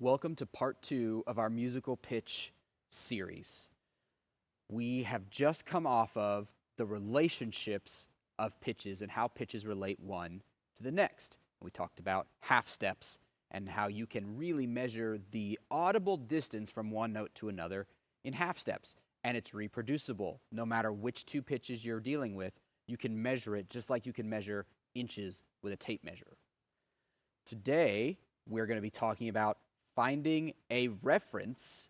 Welcome to part 2 of our musical pitch series. We have just come off of the relationships of pitches and how pitches relate one to the next. We talked about half steps and how you can really measure the audible distance from one note to another in half steps. And it's reproducible. No matter which two pitches you're dealing with, you can measure it just like you can measure inches with a tape measure. Today, we're going to be talking about finding a reference,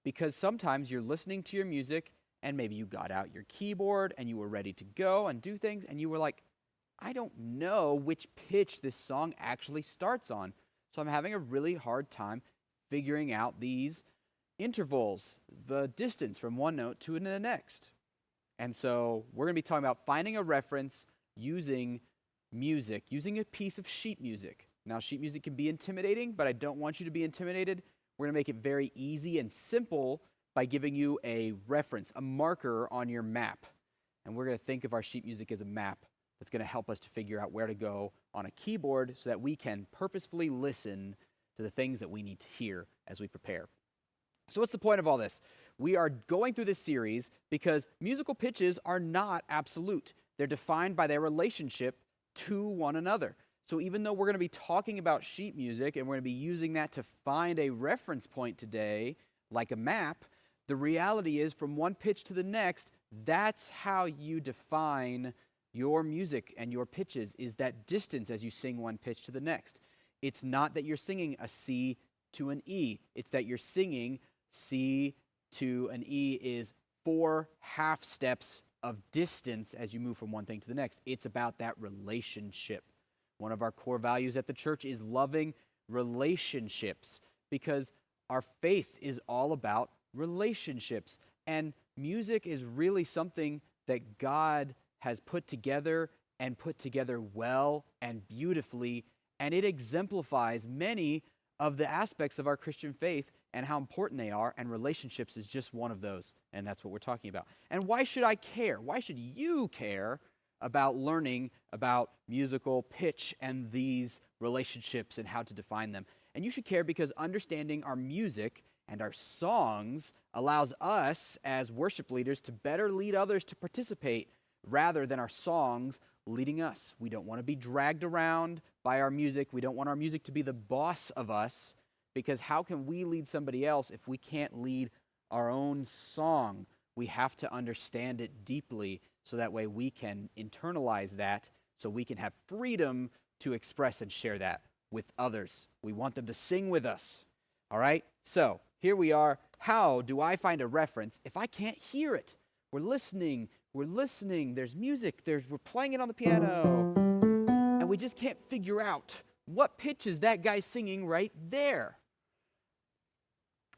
because sometimes you're listening to your music and maybe you got out your keyboard and you were ready to go and do things and you were like, I don't know which pitch this song actually starts on. So I'm having a really hard time figuring out these intervals, the distance from one note to the next. And so we're going to be talking about finding a reference using music, using a piece of sheet music. Now, sheet music can be intimidating, but I don't want you to be intimidated. We're going to make it very easy and simple by giving you a reference, a marker on your map. And we're going to think of our sheet music as a map that's going to help us to figure out where to go on a keyboard so that we can purposefully listen to the things that we need to hear as we prepare. So what's the point of all this? We are going through this series because musical pitches are not absolute. They're defined by their relationship to one another. So even though we're going to be talking about sheet music and we're going to be using that to find a reference point today, like a map, the reality is from one pitch to the next, that's how you define your music and your pitches, is that distance as you sing one pitch to the next. It's not that you're singing a C to an E. It's that you're singing C to an E is 4 half steps of distance as you move from one thing to the next. It's about that relationship. One of our core values at the church is loving relationships, because our faith is all about relationships. And music is really something that God has put together well and beautifully, and it exemplifies many of the aspects of our Christian faith and how important they are, and relationships is just one of those, and that's what we're talking about. And why should I care? Why should you care about learning about musical pitch and these relationships and how to define them? And you should care because understanding our music and our songs allows us as worship leaders to better lead others to participate rather than our songs leading us. We don't want to be dragged around by our music. We don't want our music to be the boss of us, because how can we lead somebody else if we can't lead our own song? We have to understand it deeply so that way we can internalize that, so we can have freedom to express and share that with others. We want them to sing with us. All right? So here we are. How do I find a reference if I can't hear it? We're listening, there's music, we're playing it on the piano, and we just can't figure out what pitch is that guy singing right there.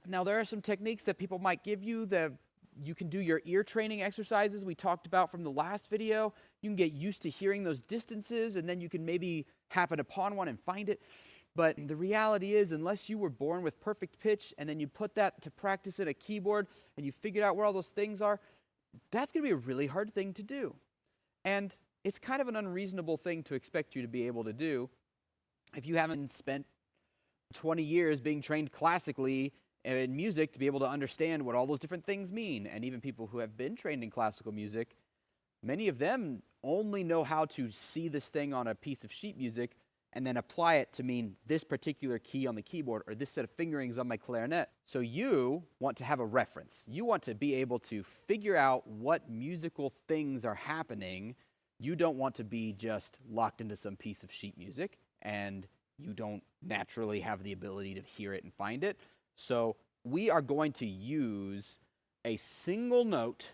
Now, there are some techniques that people might give you that you can do your ear training exercises we talked about from the last video. You can get used to hearing those distances, and then you can maybe happen upon one and find it. But the reality is, unless you were born with perfect pitch and then you put that to practice in a keyboard and you figured out where all those things are, that's going to be a really hard thing to do. And it's kind of an unreasonable thing to expect you to be able to do if you haven't spent 20 years being trained classically in music to be able to understand what all those different things mean. And even people who have been trained in classical music, many of them only know how to see this thing on a piece of sheet music and then apply it to mean this particular key on the keyboard or this set of fingerings on my clarinet. So you want to have a reference. You want to be able to figure out what musical things are happening. You don't want to be just locked into some piece of sheet music, and you don't naturally have the ability to hear it and find it. So we are going to use a single note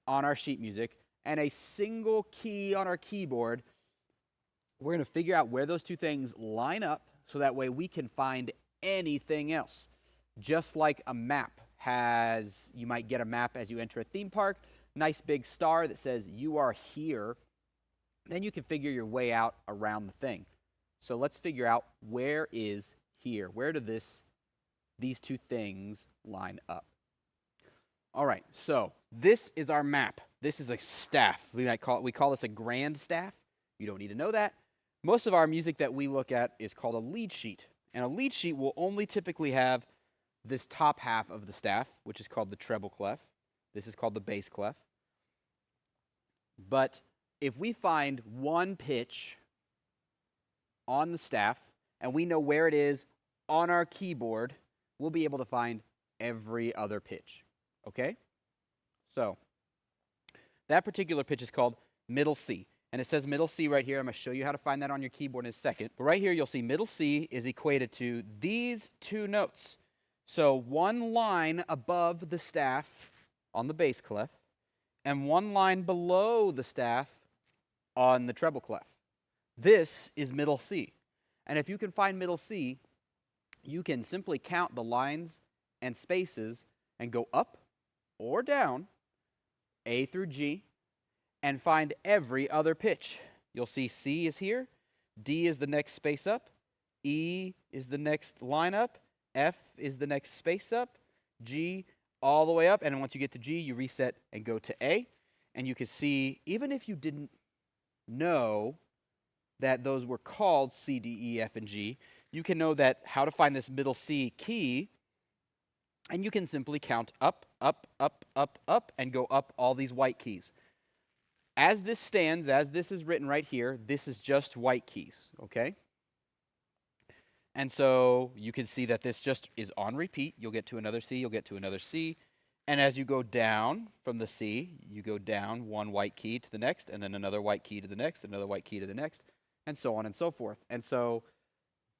on our sheet music and a single key on our keyboard. We're going to figure out where those two things line up so that way we can find anything else. Just like a map has, you might get a map as you enter a theme park, nice big star that says you are here. Then you can figure your way out around the thing. So let's figure out where is here. Where do these two things line up? All right, so this is our map. This is a staff. We call this a grand staff. You don't need to know that. Most of our music that we look at is called a lead sheet. And a lead sheet will only typically have this top half of the staff, which is called the treble clef. This is called the bass clef. But if we find one pitch on the staff and we know where it is on our keyboard, we'll be able to find every other pitch. Okay? So that particular pitch is called middle C. And it says middle C right here. I'm going to show you how to find that on your keyboard in a second. But right here, you'll see middle C is equated to these two notes. So one line above the staff on the bass clef and one line below the staff on the treble clef. This is middle C. And if you can find middle C, you can simply count the lines and spaces and go up or down, A through G, and find every other pitch. You'll see C is here, D is the next space up, E is the next line up, F is the next space up, G all the way up, and once you get to G, you reset and go to A, and you can see, even if you didn't know that those were called C, D, E, F, and G, you can know that how to find this middle C key, and you can simply count up, up, up, up, up, and go up all these white keys. As this stands, as this is written right here, this is just white keys, okay? And so you can see that this just is on repeat. You'll get to another C, you'll get to another C. And as you go down from the C, you go down one white key to the next, and then another white key to the next, another white key to the next, and so on and so forth. And so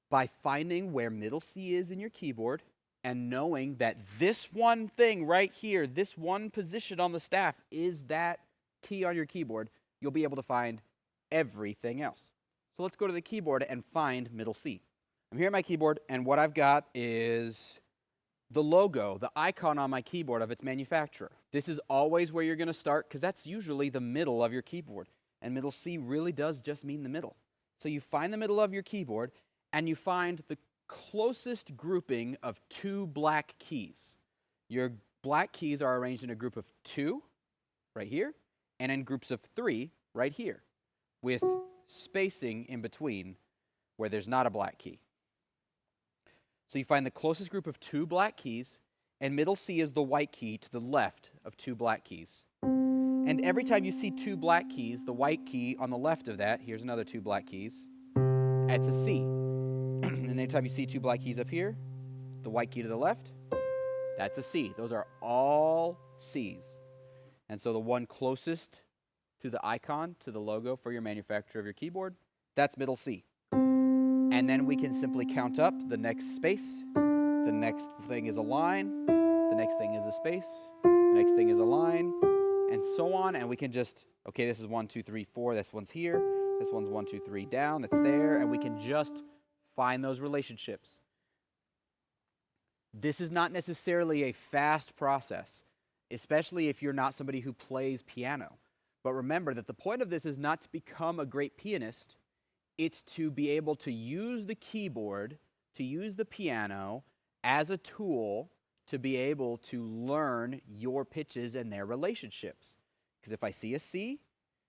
by finding where middle C is in your keyboard and knowing that this one thing right here, this one position on the staff is that key on your keyboard, you'll be able to find everything else. So let's go to the keyboard and find middle C. I'm here at my keyboard, and what I've got is the logo, the icon on my keyboard of its manufacturer. This is always where you're going to start because that's usually the middle of your keyboard. And middle C really does just mean the middle. So you find the middle of your keyboard, and you find the closest grouping of two black keys. Your black keys are arranged in a group of 2 right here, and in groups of 3 right here, with spacing in between where there's not a black key. So you find the closest group of 2 black keys, and middle C is the white key to the left of 2 black keys. And every time you see 2 black keys, the white key on the left of that, here's another 2 black keys, adds a C. And anytime you see 2 black keys up here, the white key to the left, that's a C. Those are all C's. And so the one closest to the icon, to the logo for your manufacturer of your keyboard, that's middle C. And then we can simply count up the next space. The next thing is a line. The next thing is a space. The next thing is a line. And so on. And we can just, okay, this is 1, 2, 3, 4. This one's here. This one's 1, 2, 3 down. That's there. And we can just find those relationships. This is not necessarily a fast process, especially if you're not somebody who plays piano. But remember that the point of this is not to become a great pianist. It's to be able to use the keyboard, to use the piano as a tool to be able to learn your pitches and their relationships. Because if I see a C,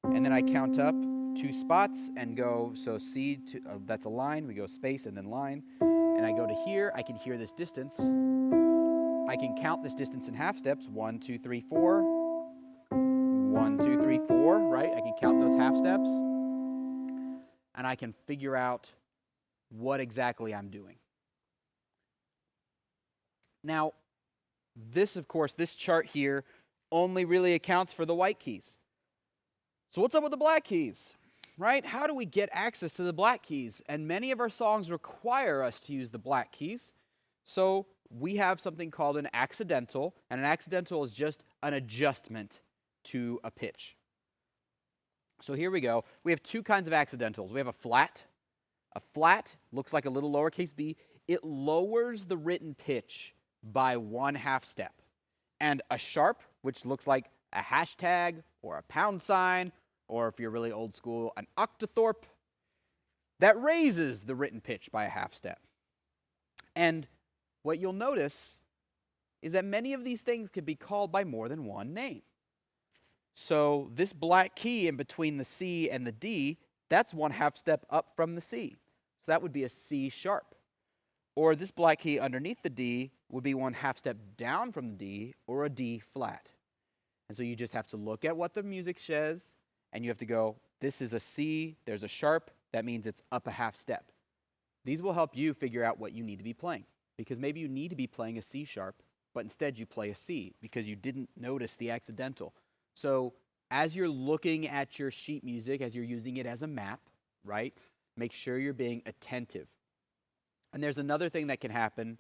and then I count up 2 spots and go, so C, that's a line, we go space and then line, and I go to here, I can hear this distance. I can count this distance in half steps, 1, 2, 3, 4, 1, 2, 3, 4, right? I can count those half steps. And I can figure out what exactly I'm doing. Now, this, of course, this chart here only really accounts for the white keys. So what's up with the black keys, right? How do we get access to the black keys? And many of our songs require us to use the black keys. So we have something called an accidental, and an accidental is just an adjustment to a pitch. So here we go. We have 2 kinds of accidentals. We have a flat. A flat looks like a little lowercase b. It lowers the written pitch by 1/2 step. And a sharp, which looks like a hashtag or a pound sign, or if you're really old school, an octothorpe, that raises the written pitch by a 1/2 step. And what you'll notice is that many of these things can be called by more than one name. So this black key in between the C and the D, that's 1/2 step up from the C. So that would be a C sharp. Or this black key underneath the D would be one half step down from the D, or a D flat. And so you just have to look at what the music says, and you have to go, this is a C, there's a sharp, that means it's up a half step. These will help you figure out what you need to be playing, because maybe you need to be playing a C sharp, but instead you play a C because you didn't notice the accidental. So as you're looking at your sheet music, as you're using it as a map, right, make sure you're being attentive. And there's another thing that can happen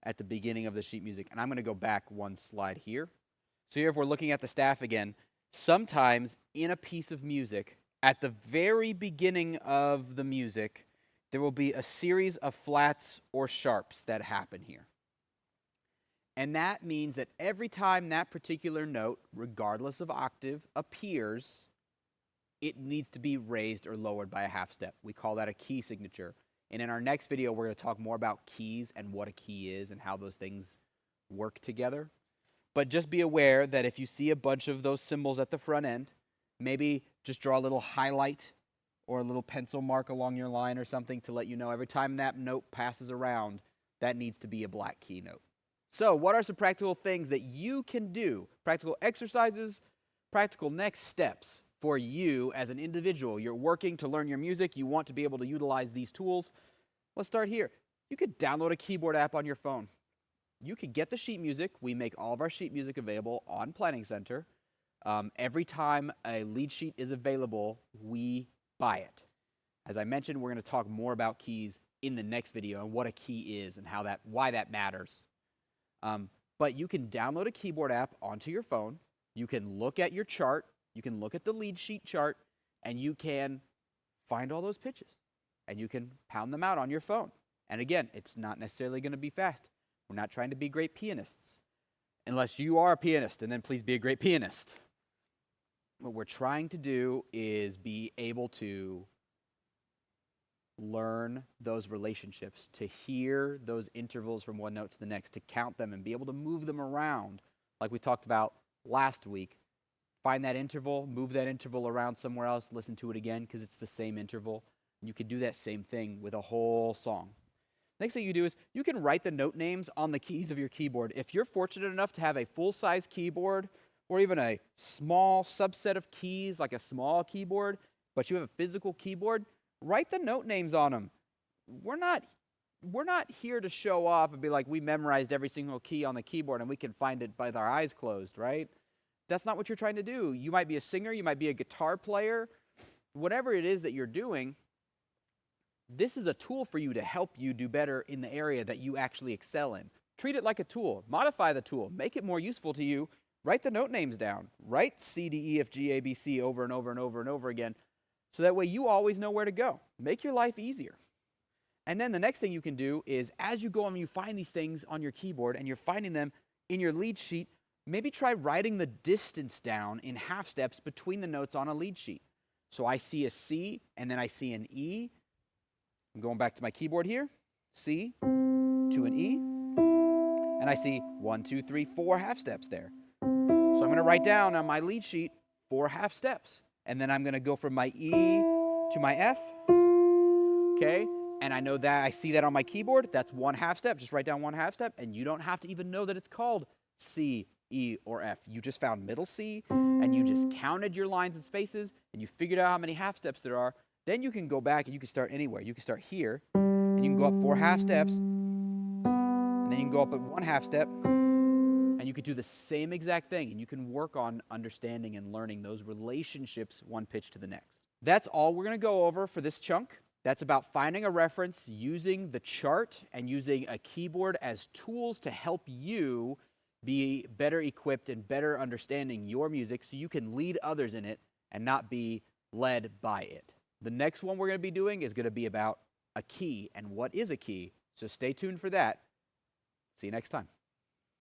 at the beginning of the sheet music, and I'm going to go back one slide here. So here, if we're looking at the staff again, sometimes in a piece of music, at the very beginning of the music, there will be a series of flats or sharps that happen here. And that means that every time that particular note, regardless of octave, appears, it needs to be raised or lowered by a half step. We call that a key signature. And in our next video, we're going to talk more about keys and what a key is and how those things work together. But just be aware that if you see a bunch of those symbols at the front end, maybe just draw a little highlight or a little pencil mark along your line or something to let you know every time that note passes around, that needs to be a black key note. So what are some practical things that you can do, practical exercises, practical next steps for you as an individual? You're working to learn your music. You want to be able to utilize these tools. Let's start here. You could download a keyboard app on your phone. You could get the sheet music. We make all of our sheet music available on Planning Center. Every time a lead sheet is available, we buy it. As I mentioned, we're going to talk more about keys in the next video and what a key is and why that matters. But you can download a keyboard app onto your phone. You can look at your chart. You can look at the lead sheet chart, and you can find all those pitches, and you can pound them out on your phone. And again, it's not necessarily going to be fast. We're not trying to be great pianists, unless you are a pianist, and then please be a great pianist. What we're trying to do is be able to learn those relationships, to hear those intervals from one note to the next, to count them and be able to move them around like we talked about last week. Find that interval, move that interval around somewhere else, listen to it again because it's the same interval. And you could do that same thing with a whole song. Next thing you do is you can write the note names on the keys of your keyboard. If you're fortunate enough to have a full-size keyboard or even a small subset of keys like a small keyboard, but you have a physical keyboard, write the note names on them. We're not here to show off and be like, we memorized every single key on the keyboard and we can find it with our eyes closed, right? That's not what you're trying to do. You might be a singer, you might be a guitar player, whatever it is that you're doing, this is a tool for you to help you do better in the area that you actually excel in. Treat it like a tool. Modify the tool. Make it more useful to you. Write the note names down. Write C, D, E, F, G, A, B, C over and over and over and over again. So that way you always know where to go. Make your life easier. And then the next thing you can do is as you go and you find these things on your keyboard and you're finding them in your lead sheet, maybe try writing the distance down in half steps between the notes on a lead sheet. So I see a C and then I see an E. I'm going back to my keyboard here. C to an E. And I see 1, 2, 3, 4 half steps there. So I'm going to write down on my lead sheet 4 half steps. And then I'm going to go from my E to my F. Okay? And I know that I see that on my keyboard. That's 1 half step. Just write down 1 half step. And you don't have to even know that it's called C, E, or F. You just found middle C, and you just counted your lines and spaces, and you figured out how many half steps there are. Then you can go back and you can start anywhere. You can start here, and you can go up 4 half steps, and then you can go up at 1 half step, and you could do the same exact thing, and you can work on understanding and learning those relationships one pitch to the next. That's all we're going to go over for this chunk. That's about finding a reference, using the chart, and using a keyboard as tools to help you be better equipped and better understanding your music so you can lead others in it and not be led by it. The next one we're going to be doing is going to be about a key and what is a key. So stay tuned for that. See you next time.